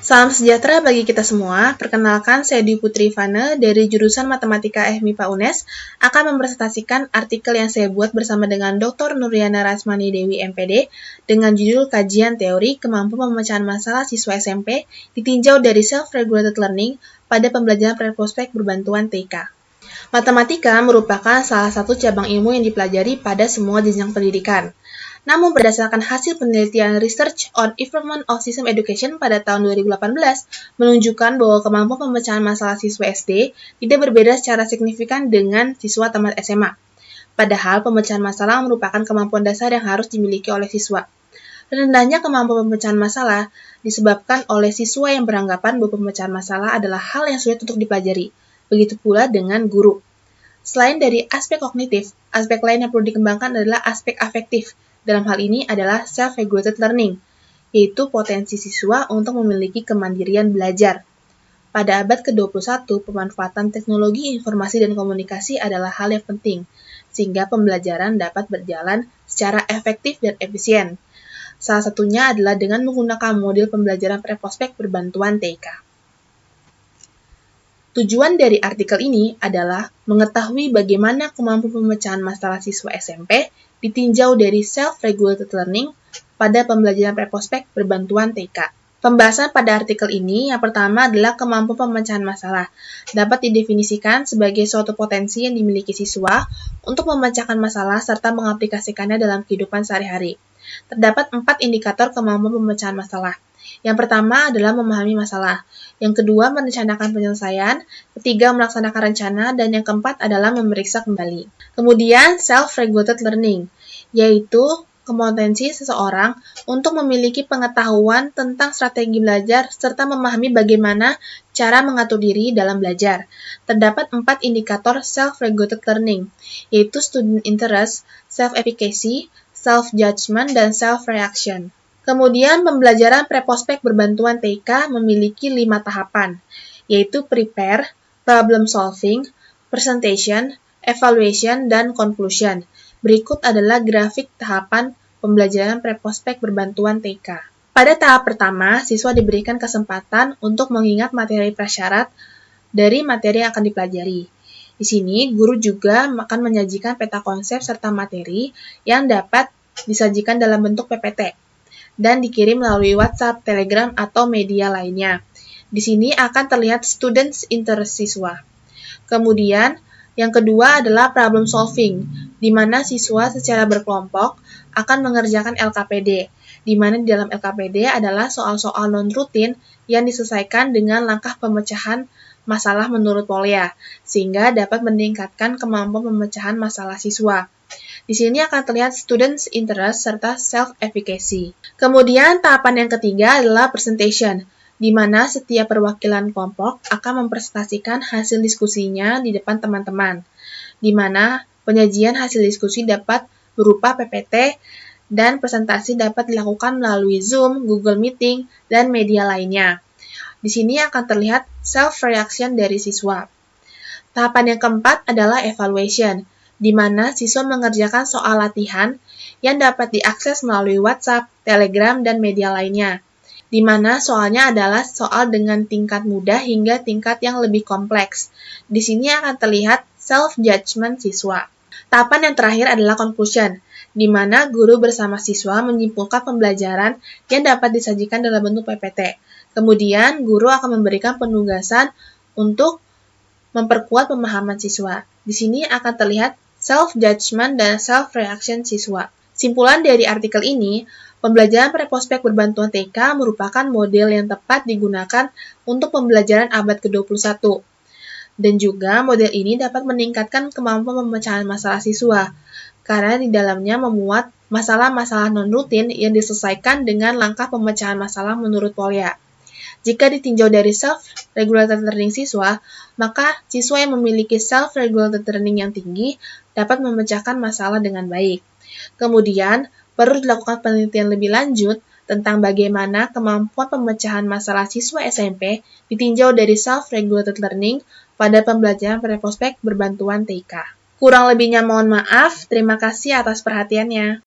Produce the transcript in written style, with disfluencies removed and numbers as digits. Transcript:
Salam sejahtera bagi kita semua. Perkenalkan, saya Dwi Putri Ivana dari jurusan Matematika FMIPA UNES akan mempresentasikan artikel yang saya buat bersama dengan Dr. Nuriana Rasmani Dewi MPD dengan judul Kajian Teori Kemampuan Pemecahan Masalah Siswa SMP ditinjau dari Self-Regulated Learning pada pembelajaran preprospek berbantuan TK. Matematika merupakan salah satu cabang ilmu yang dipelajari pada semua jenjang pendidikan. Namun berdasarkan hasil penelitian Research on Improvement of System Education pada tahun 2018 menunjukkan bahwa kemampuan pemecahan masalah siswa SD tidak berbeda secara signifikan dengan siswa tamat SMA. Padahal pemecahan masalah merupakan kemampuan dasar yang harus dimiliki oleh siswa. Rendahnya kemampuan pemecahan masalah disebabkan oleh siswa yang beranggapan bahwa pemecahan masalah adalah hal yang sulit untuk dipelajari. Begitu pula dengan guru. Selain dari aspek kognitif, aspek lain yang perlu dikembangkan adalah aspek afektif. Dalam hal ini adalah self-regulated learning, yaitu potensi siswa untuk memiliki kemandirian belajar. Pada abad ke-21, pemanfaatan teknologi informasi dan komunikasi adalah hal yang penting, sehingga pembelajaran dapat berjalan secara efektif dan efisien. Salah satunya adalah dengan menggunakan model pembelajaran preprospek berbantuan TK. Tujuan dari artikel ini adalah mengetahui bagaimana kemampuan pemecahan masalah siswa SMP ditinjau dari self-regulated learning pada pembelajaran preprospek berbantuan TK. Pembahasan pada artikel ini yang pertama adalah kemampuan pemecahan masalah. Dapat didefinisikan sebagai suatu potensi yang dimiliki siswa untuk memecahkan masalah serta mengaplikasikannya dalam kehidupan sehari-hari. Terdapat 4 indikator kemampuan pemecahan masalah. Yang pertama adalah memahami masalah. Yang kedua, merencanakan penyelesaian. Ketiga, melaksanakan rencana. Dan yang keempat adalah memeriksa kembali. Kemudian, self-regulated learning, yaitu kompetensi seseorang untuk memiliki pengetahuan tentang strategi belajar serta memahami bagaimana cara mengatur diri dalam belajar. Terdapat 4 indikator self-regulated learning, yaitu student interest, self-efficacy, self-judgment, dan self-reaction. Kemudian, pembelajaran preprospek berbantuan TK memiliki 5 tahapan, yaitu prepare, problem solving, presentation, evaluation, dan conclusion. Berikut adalah grafik tahapan pembelajaran preprospek berbantuan TK. Pada tahap pertama, siswa diberikan kesempatan untuk mengingat materi prasyarat dari materi yang akan dipelajari. Di sini, guru juga akan menyajikan peta konsep serta materi yang dapat disajikan dalam bentuk PPT dan dikirim melalui WhatsApp, Telegram, atau media lainnya. Di sini akan terlihat students interest siswa. Kemudian, yang kedua adalah problem solving, di mana siswa secara berkelompok akan mengerjakan LKPD, di mana di dalam LKPD adalah soal-soal non-rutin yang diselesaikan dengan langkah pemecahan masalah menurut Polya, sehingga dapat meningkatkan kemampuan pemecahan masalah siswa. Di sini akan terlihat students interest serta self-efficacy. Kemudian tahapan yang ketiga adalah presentation, di mana setiap perwakilan kelompok akan mempresentasikan hasil diskusinya di depan teman-teman, di mana penyajian hasil diskusi dapat berupa PPT dan presentasi dapat dilakukan melalui Zoom, Google Meeting, dan media lainnya. Di sini akan terlihat self-reaction dari siswa. Tahapan yang keempat adalah evaluation, di mana siswa mengerjakan soal latihan yang dapat diakses melalui WhatsApp, Telegram, dan media lainnya, di mana soalnya adalah soal dengan tingkat mudah hingga tingkat yang lebih kompleks. Di sini akan terlihat self-judgment siswa. Tahapan yang terakhir adalah conclusion, di mana guru bersama siswa menyimpulkan pembelajaran yang dapat disajikan dalam bentuk PPT. Kemudian, guru akan memberikan penugasan untuk memperkuat pemahaman siswa. Di sini akan terlihat self-judgment dan self-reaction siswa. Simpulan dari artikel ini, pembelajaran preprospek berbantuan TK merupakan model yang tepat digunakan untuk pembelajaran abad ke-21. Dan juga model ini dapat meningkatkan kemampuan pemecahan masalah siswa, karena di dalamnya memuat masalah-masalah non-rutin yang diselesaikan dengan langkah pemecahan masalah menurut Polya. Jika ditinjau dari self-regulated learning siswa, maka siswa yang memiliki self-regulated learning yang tinggi dapat memecahkan masalah dengan baik. Kemudian, perlu dilakukan penelitian lebih lanjut tentang bagaimana kemampuan pemecahan masalah siswa SMP ditinjau dari self-regulated learning pada pembelajaran preprospek berbantuan TK. Kurang lebihnya mohon maaf, terima kasih atas perhatiannya.